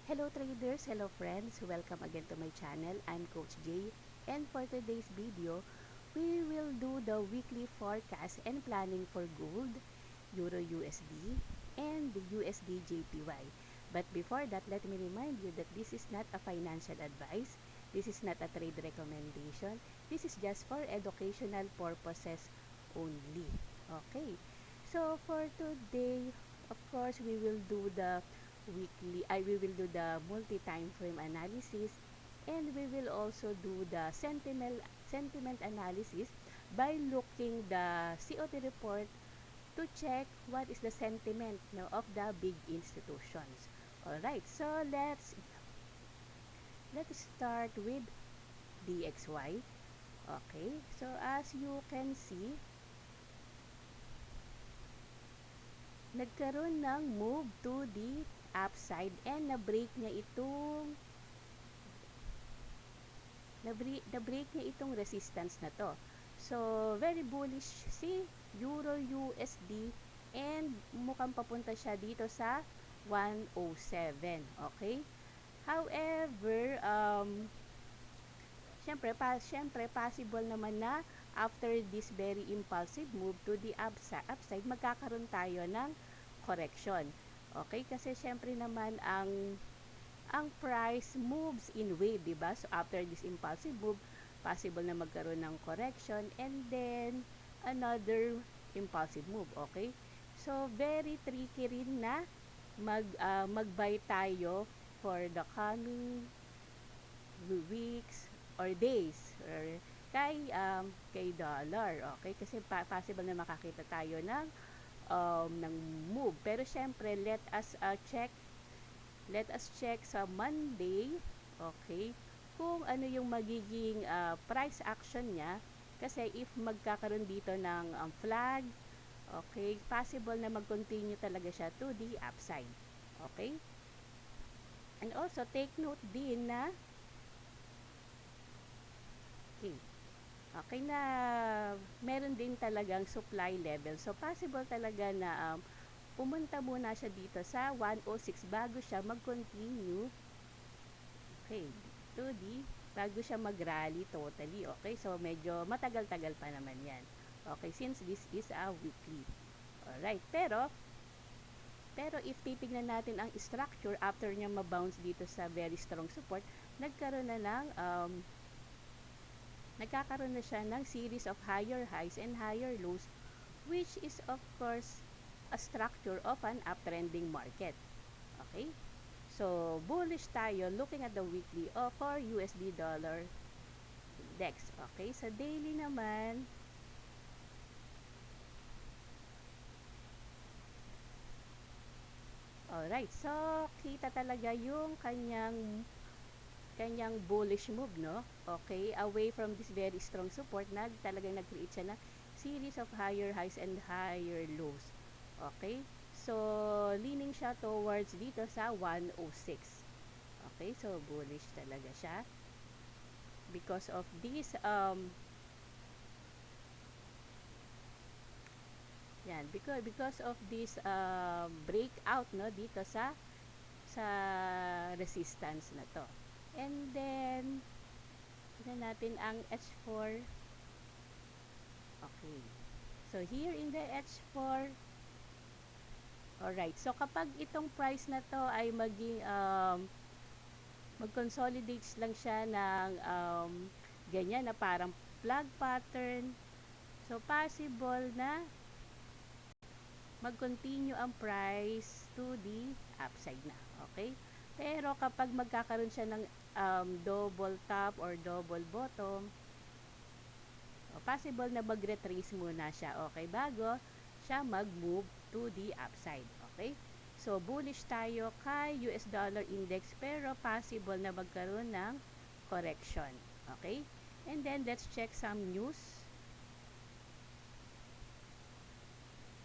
Hello traders, hello friends, welcome again to my channel. I'm Coach Jay, and for today's video, we will do the weekly forecast and planning for gold, Euro USD, and the USD JPY. But before that, let me remind you that this is not a financial advice, this is not a trade recommendation, this is just for educational purposes only. Okay, so for today, of course, we will do the multi-time frame analysis, and we will also do the sentiment analysis by looking the COT report to check what is the sentiment of the big institutions. Alright, so let's start with DXY. Okay, so as you can see, nagkaroon ng move to the upside and na-break niya itong resistance na to. So, very bullish si Euro USD, and mukhang papunta siya dito sa 107. Okay? However, syempre possible naman na after this very impulsive move to the upside, magkakaroon tayo ng correction. Okay? Kasi syempre naman ang price moves in wave, diba? So, after this impulsive move, possible na magkaroon ng correction and then another impulsive move, okay? So, very tricky rin na mag-buy tayo for the coming weeks or days or kay dollar, okay? Kasi possible na makakita tayo ng move. Pero syempre, let us check sa Monday, okay, kung ano yung magiging price action niya. Kasi if magkakaroon dito ng flag, okay, possible na mag-continue talaga siya to the upside. Okay? And also, take note din na okay na meron din talagang supply level. So, possible talaga na pumunta muna siya dito sa 106 bago siya mag-continue, okay, bago siya mag-rally totally, okay? So, medyo matagal-tagal pa naman yan. Okay, since this is a weekly. Alright, pero if titignan natin ang structure after niya ma-bounce dito sa very strong support, nagkakaroon na siya ng series of higher highs and higher lows, which is of course a structure of an uptrending market. Okay? So, bullish tayo looking at the weekly for USD dollar index. Okay? Sa daily naman, alright. So, kita talaga yung kanyang bullish move, no? Okay? Away from this very strong support, talagang nag-create siya ng series of higher highs and higher lows. Okay? So, leaning siya towards dito sa 106. Okay? So, bullish talaga siya. Because of this, because of this breakout, no, dito sa resistance na to. And then, tignan natin ang H4. Okay. So, here in the H4, alright. So, kapag itong price na to ay mag-consolidates lang siya ng ganyan na parang flag pattern, so, possible na mag-continue ang price to the upside na. Okay? Pero kapag magkakaroon siya ng double top or double bottom, possible na mag-retrace muna siya, okay, bago siya mag-move to the upside. Okay? So, bullish tayo kay US dollar index, pero possible na magkaroon ng correction. Okay? And then, let's check some news.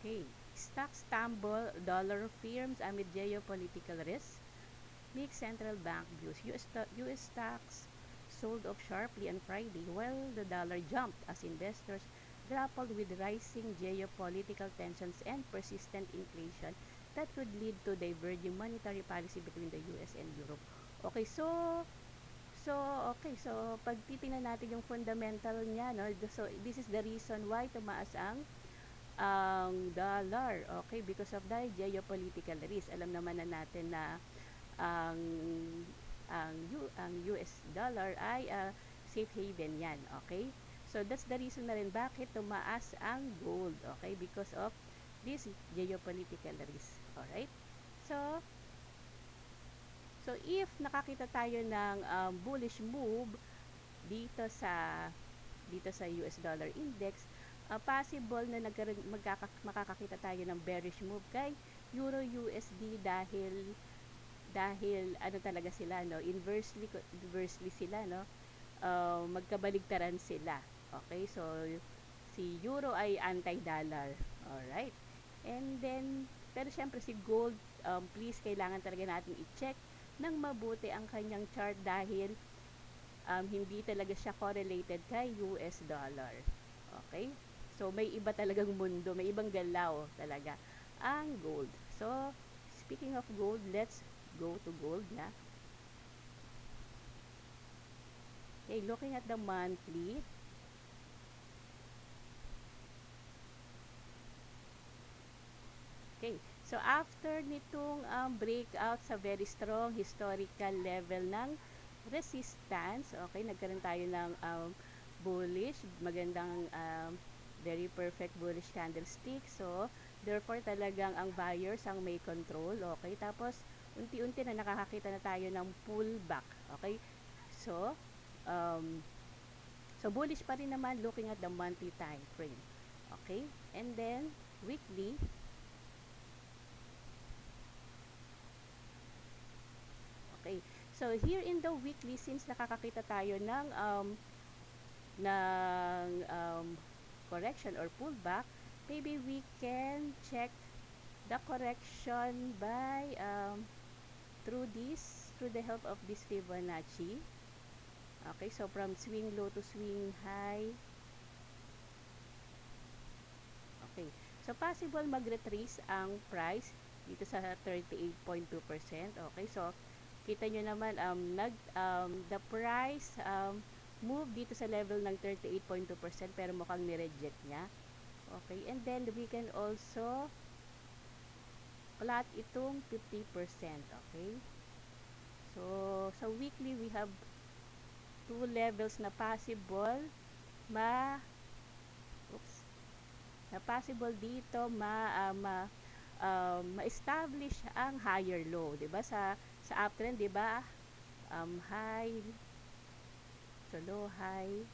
Okay. Stocks tumble, dollar firms amid geopolitical risk. Mixed central bank views. US stocks sold off sharply on Friday while the dollar jumped as investors grappled with rising geopolitical tensions and persistent inflation that could lead to diverging monetary policy between the US and Europe Okay, so okay, so pag titingnan natin yung fundamental niya, no, so this is the reason why tumaas ang dollar, okay, because of the geopolitical risk. Alam naman na natin na ang ang US dollar ay safe haven yan, okay? So that's the reason na rin bakit tumaas ang gold, okay? Because of this geopolitical risk, alright? So, so if nakakita tayo ng bullish move dito sa US dollar index, possible na makakakita tayo ng bearish move kay Euro USD dahil ano talaga sila, no, inversely sila, no, magkabaligtaran sila, okay? So si euro ay anti-dollar, alright, and then pero syempre si gold, please kailangan talaga natin i-check ng mabuti ang kanyang chart dahil hindi talaga siya correlated kay US dollar, okay? So may iba talagang mundo, may ibang galaw talaga ang gold. So speaking of gold, let's go to gold na. Okay, looking at the monthly. Okay, so after nitong breakout sa very strong historical level ng resistance, okay, nagkaroon tayo ng bullish, magandang very perfect bullish candlestick. So, therefore talagang ang buyers ang may control, okay? Tapos, unti-unti na nakakakita na tayo ng pullback, okay? So, so bullish pa rin naman looking at the monthly time frame, okay? And then, weekly, okay. So, here in the weekly, since nakakakita tayo ng correction or pullback, maybe we can check the correction by through the help of this Fibonacci. Okay, so from swing low to swing high. Okay, so possible mag-retrace ang price dito sa 38.2%. Okay, so kita nyo naman the price move dito sa level ng 38.2% pero mukhang ni-reject niya. Okay, and then we can also plot itong 50%. Okay, so sa weekly we have two levels na possible na possible dito ma-establish ang higher low, 'di ba? Sa uptrend, 'di ba? High, so low high,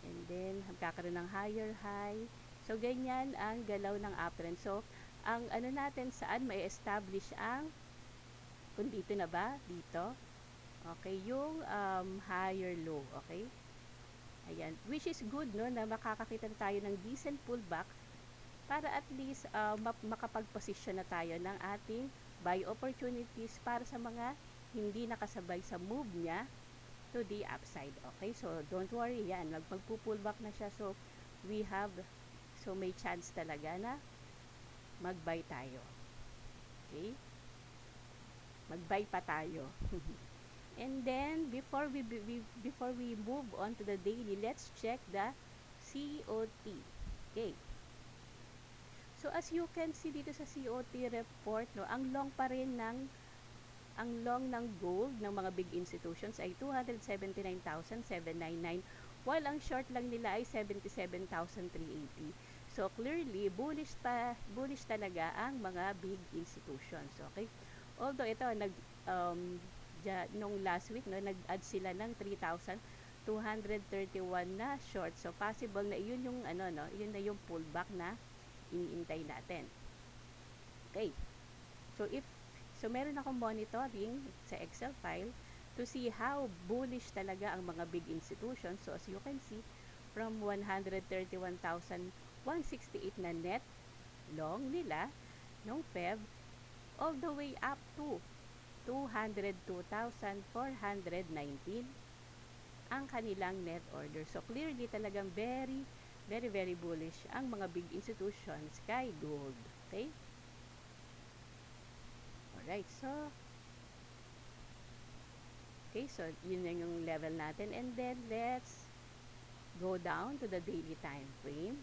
and then magkakaroon ng higher high. So ganyan ang galaw ng uptrend. So ang ano natin, saan ma-establish ang, kung dito na ba? Dito. Okay, yung higher low, okay? Ayan, which is good, no, na makakakita tayo ng decent pullback para at least makapag-position na tayo ng ating buy opportunities para sa mga hindi nakasabay sa move niya to the upside. Okay, so don't worry, yan, magpullback na siya, so may chance talaga na mag-buy tayo. Okay, mag-buy pa tayo. And then before we move on to the daily, let's check the COT. Okay, so as you can see dito sa COT report, no, ang long ng gold ng mga big institutions ay 279,799, while ang short lang nila ay 77,380. So clearly bullish talaga ang mga big institutions. Okay, although ito nung last week, no, nag-add sila ng 3,231 na short. So possible na yun yung yun na yung pullback na iniintay natin. Okay, so meron akong monitoring sa Excel file to see how bullish talaga ang mga big institutions. So as you can see, from 131,168 na net long nila nung Feb, all the way up to 202,419 ang kanilang net order. So clearly talagang very, very, very bullish ang mga big institutions kay gold. Okay? Alright, so Okay, so yun na yung level natin. And then, let's go down to the daily time frame.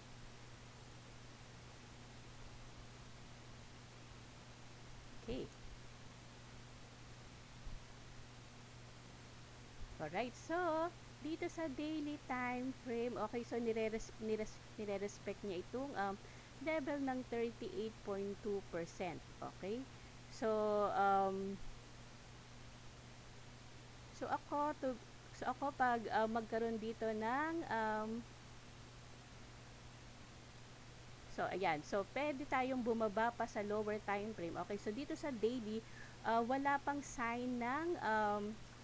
Okay. Alright, so, dito sa daily time frame, okay, so nire-respect niya itong level ng 38.2%. Okay? So, so ako pag magkaroon dito ng so ayan, so pwede tayong bumaba pa sa lower time frame. Okay, so dito sa daily, wala pang sign ng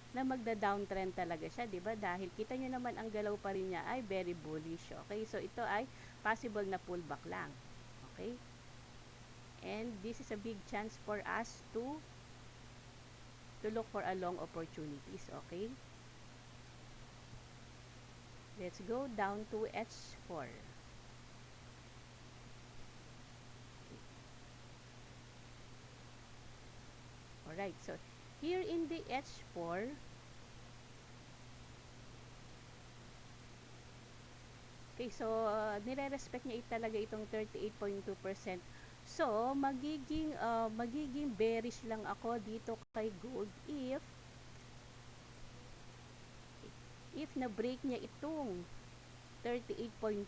na magda-downtrend talaga siya, 'di ba? Dahil kita nyo naman ang galaw pa rin niya ay very bullish. Okay, so ito ay possible na pullback lang. Okay? And this is a big chance for us to look for a long opportunities. Okay? Let's go down to H4. Alright, so here in the H4, okay, so nire-respect niya talaga itong 38.2%. So, magiging bearish lang ako dito kay gold if na-break niya itong 38.2%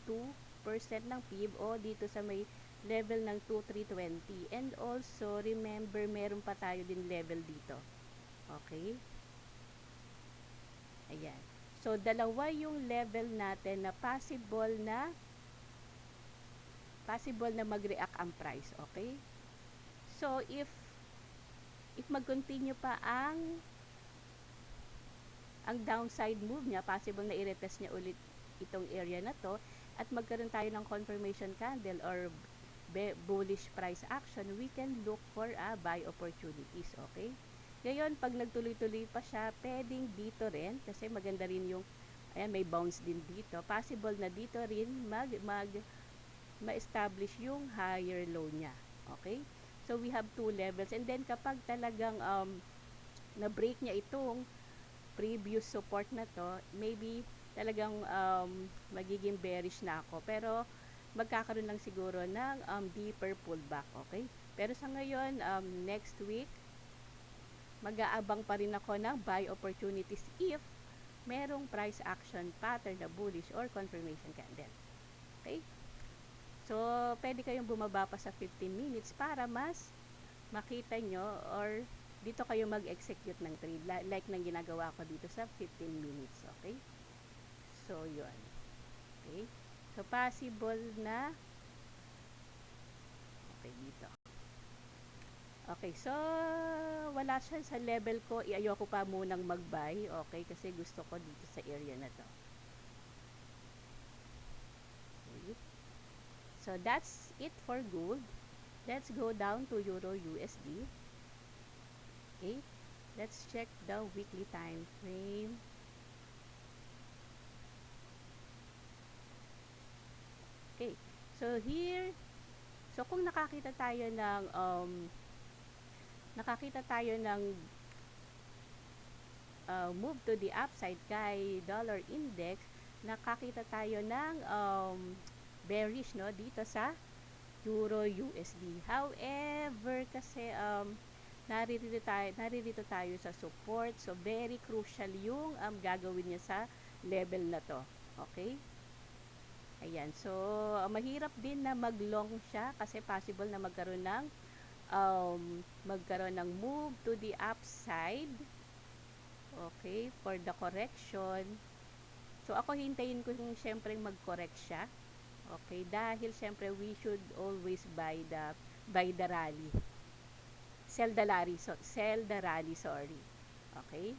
ng PIB o dito sa may level ng 2320. And also, remember, meron pa tayo din level dito. Okay? Ayan. So, dalawa yung level natin na possible na mag-react ang price. Okay? So, if mag-continue pa ang downside move niya, possible na i-retest niya ulit itong area na to at magkaroon tayo ng confirmation candle or bullish price action, we can look for a buy opportunities. Okay? Ngayon, pag nagtuloy-tuloy pa siya, pwedeng dito rin kasi maganda rin yung ayan, may bounce din dito. Possible na dito rin ma-establish yung higher low niya. Okay? So, we have two levels. And then, kapag talagang na-break niya itong previous support na to, maybe talagang magiging bearish na ako. Pero, magkakaroon lang siguro ng deeper pullback. Okay? Pero sa ngayon, next week, mag-aabang pa rin ako ng buy opportunities if merong price action pattern na bullish or confirmation candle. Okay? So, pwede kayong bumaba pa sa 15 minutes para mas makita nyo or dito kayo mag-execute ng trade like nang ginagawa ko dito sa 15 minutes. Okay? So, yun. Okay? So, possible na okay, dito. Okay, so wala siya sa level ko. Ayoko pa munang mag-buy. Okay, kasi gusto ko dito sa area na to. Okay. So, that's it for gold. Let's go down to Euro USD. Okay, let's check the weekly time frame. Okay, so here, so kung nakakita tayo ng move to the upside kay dollar index, nakakita tayo ng bearish no dito sa Euro USD. However, kasi naririto tayo sa support, so very crucial yung gagawin niya sa level na to. Okay? Ayan, so mahirap din na mag-long siya kasi possible na magkaroon ng move to the upside. Okay, for the correction. So ako hintayin ko yung syempre mag-correct siya. Okay, dahil syempre we should always buy the rally. Sell the rally, sorry. Okay?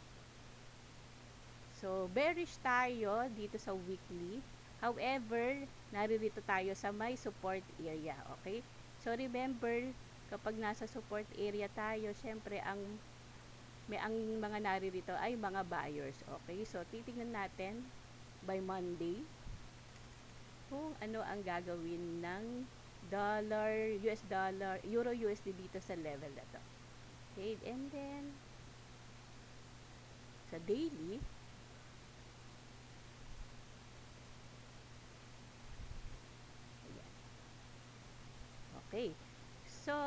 So bearish tayo dito sa weekly. However, naririto tayo sa may support area. Okay? So remember, kapag nasa support area tayo, syempre ang mga naririto ay mga buyers. Okay? So titingnan natin by Monday kung ano ang gagawin ng US dollar, Euro USD dito sa level na to. Okay, and then sa daily, ayan. Okay. So,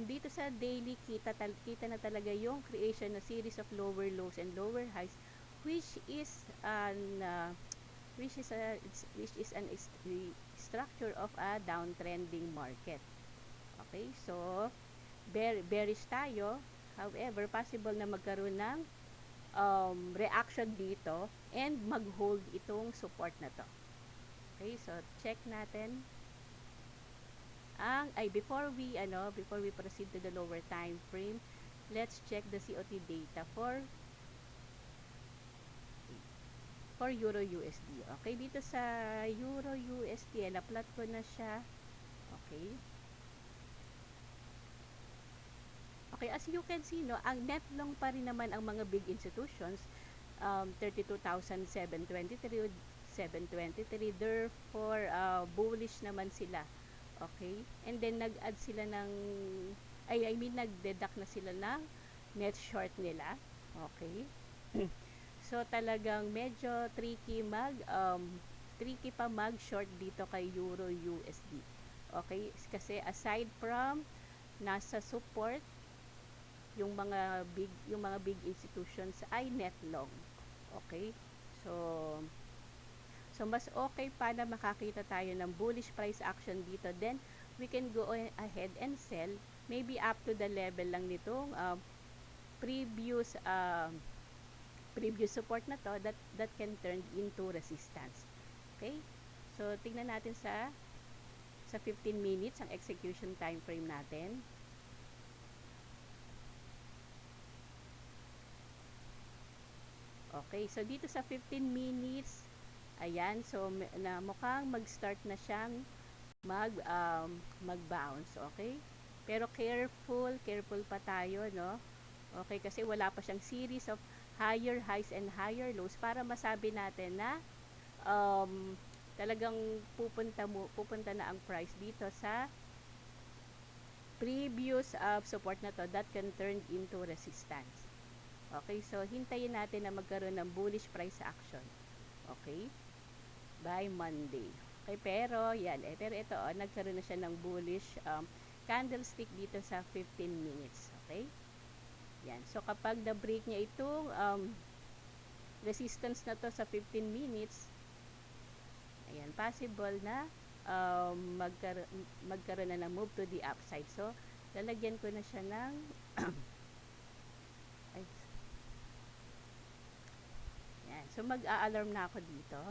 dito sa daily, kita na talaga yung creation ng series of lower lows and lower highs, which is an structure of a downtrending market. Okay, so bearish tayo. However, possible na magkaroon ng reaction dito and mag-hold itong support na to. Okay, so check natin before we proceed to the lower time frame, let's check the COT data for Euro USD. Okay, dito sa Euro USD, na-plot ko na siya. Okay. Okay, as you can see, no, ang net long pa rin naman ang mga big institutions, 32,723, therefore, bullish naman sila. Okay, and then nag-add sila ng, nag-deduct na sila ng net short nila. Okay. So, talagang medyo tricky pa mag-short dito kay Euro USD. Okay, kasi aside from nasa support, yung mga big institutions ay net long. Okay? So mas okay pa na makakita tayo ng bullish price action dito, then we can go ahead and sell maybe up to the level lang nitong previous support na to that can turn into resistance. Okay? So tingnan natin sa 15 minutes ang execution time frame natin. Okay, so dito sa 15 minutes, ayan, so mukhang mag-start na siyang mag-bounce, okay? Pero careful pa tayo, no? Okay, kasi wala pa siyang series of higher highs and higher lows para masabi natin na talagang pupunta na ang price dito sa previous support na to that can turn into resistance. Okay, so hintayin natin na magkaroon ng bullish price action. Okay? By Monday. Okay, pero ito, nagkaroon na siya ng bullish candlestick dito sa 15 minutes. Okay? Yan. So, kapag na-break niya itong resistance na to sa 15 minutes, ayan, possible na magkaroon na ng move to the upside. So, lalagyan ko na siya ng so mag-a-alarm na ako dito.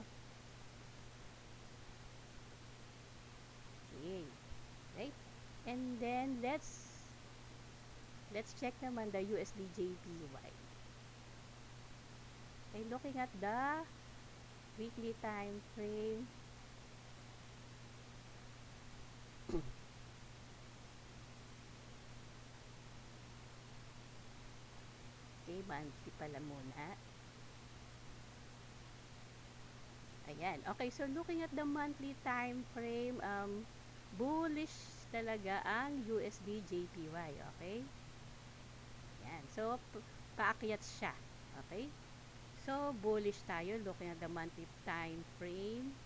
Okay. Right? And then let's check naman the USD JPY. Okay, looking at the weekly time frame. Okay, monthly pala muna. Ayan. Okay, so looking at the monthly time frame, bullish talaga ang USD JPY. Okay? Ayan. So, paakyat siya. Okay? So, bullish tayo looking at the monthly time frame.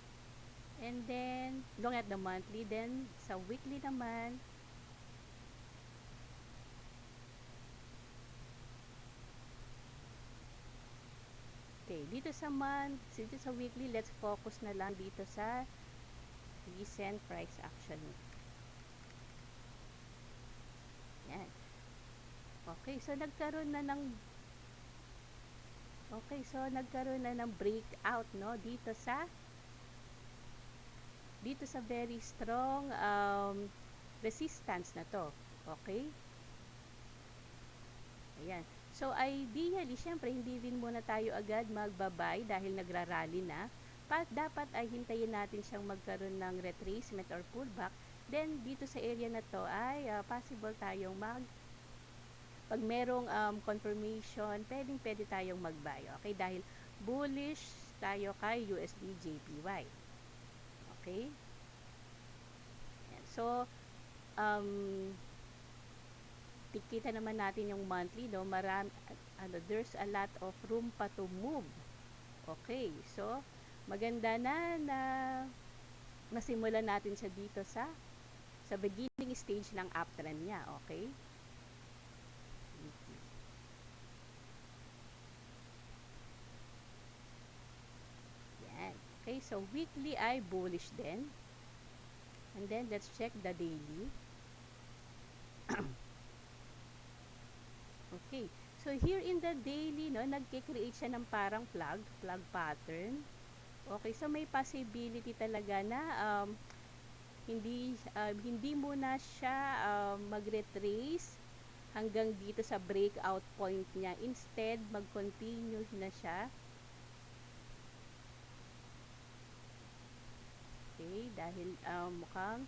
And then, looking at the monthly, then sa weekly naman, okay, dito sa weekly, let's focus na lang dito sa recent price action. Yan. Okay, so nagkaroon na ng breakout, no, dito sa very strong resistance na to. Okay? Ayan. So, ideally, syempre, hindi din muna tayo agad magbabay dahil nagrarally na. Dapat ay hintayin natin siyang magkaroon ng retracement or pullback. Then, dito sa area na to ay possible tayong pag merong confirmation, pwede tayong mag-buy. Okay? Dahil bullish tayo kay USD JPY. Okay? Ayan. So, kita naman natin yung monthly, no? there's a lot of room pa to move. Okay, so maganda na masimulan natin siya dito sa beginning stage ng uptrend niya. Okay, yan. Okay, so weekly ay bullish din. And then let's check the daily. Okay, so here in the daily, no, nagke-create siya ng parang flag pattern. Okay, so may possibility talaga na hindi muna siya mag-retrace hanggang dito sa breakout point niya. Instead, mag-continue na siya. Okay, dahil mukhang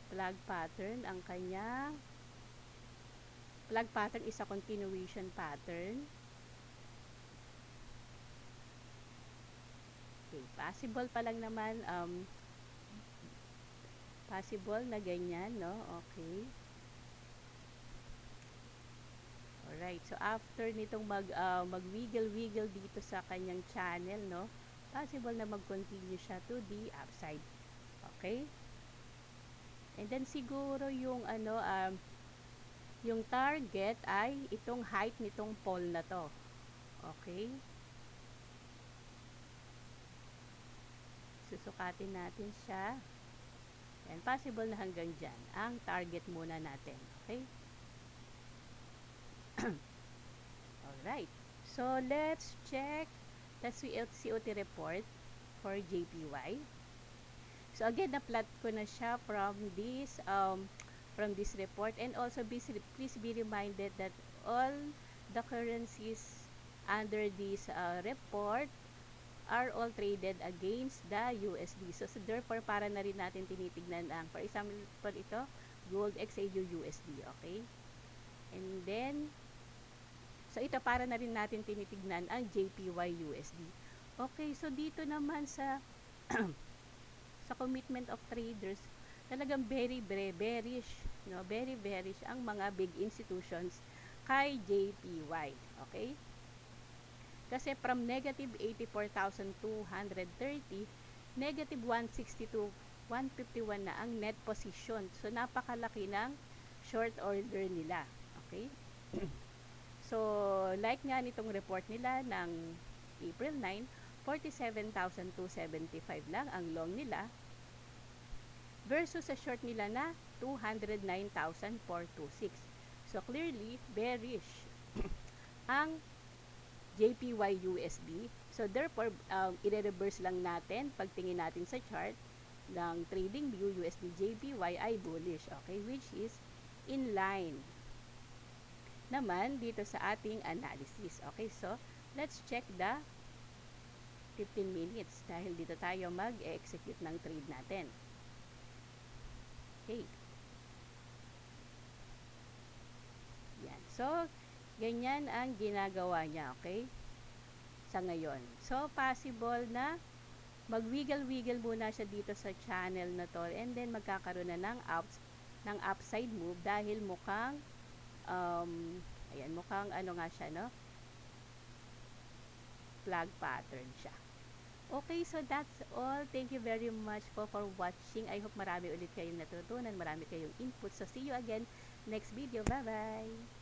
flag pattern ang kanyang flag pattern is a continuation pattern. Okay, possible pa lang naman possible na ganyan, no? Okay. Alright, so after nitong mag-wiggle-wiggle dito sa kanyang channel, no? Possible na mag-continue siya to the upside. Okay? And then siguro yung yung target ay itong height nitong pole na to. Okay? Susukatin natin siya. And possible na hanggang dyan. Ang target muna natin. Okay? Alright. So, let's check the COT report for JPY. So, again, na-plot ko na siya from this report. And also, please be reminded that all the currencies under this report are all traded against the USD. So, therefore, para na rin natin tinitignan ang, for example, ito, gold XAU USD, okay? And then, so ito para na rin natin tinitignan ang JPY USD. Okay, so dito naman sa sa commitment of traders, talagang very bearish, no? Very bearish ang mga big institutions kay JPY, okay? Kasi from negative 84,230, negative 162, 151 na ang net position. So, napakalaki ng short order nila. Okay? So, like nga nitong report nila ng April 9, 47,275 lang ang long nila versus sa short nila na 209,426. So, clearly, bearish ang JPY USD. So, therefore, i-reverse lang natin pagtingin natin sa chart ng trading view USD JPY ay bullish. Okay? Which is in line naman dito sa ating analysis. Okay? So, let's check the 15 minutes dahil dito tayo mag-execute ng trade natin. Okay. Yan. So, ganyan ang ginagawa niya, okay? Sa ngayon. So, possible na mag-wiggle-wiggle muna siya dito sa channel na to and then magkakaroon na ng upside move dahil mukhang ayan, mukhang nga siya, no? Flag pattern siya. Okay, so that's all. Thank you very much for watching. I hope marami ulit kayong natutunan, marami kayong input. So, see you again next video. Bye-bye!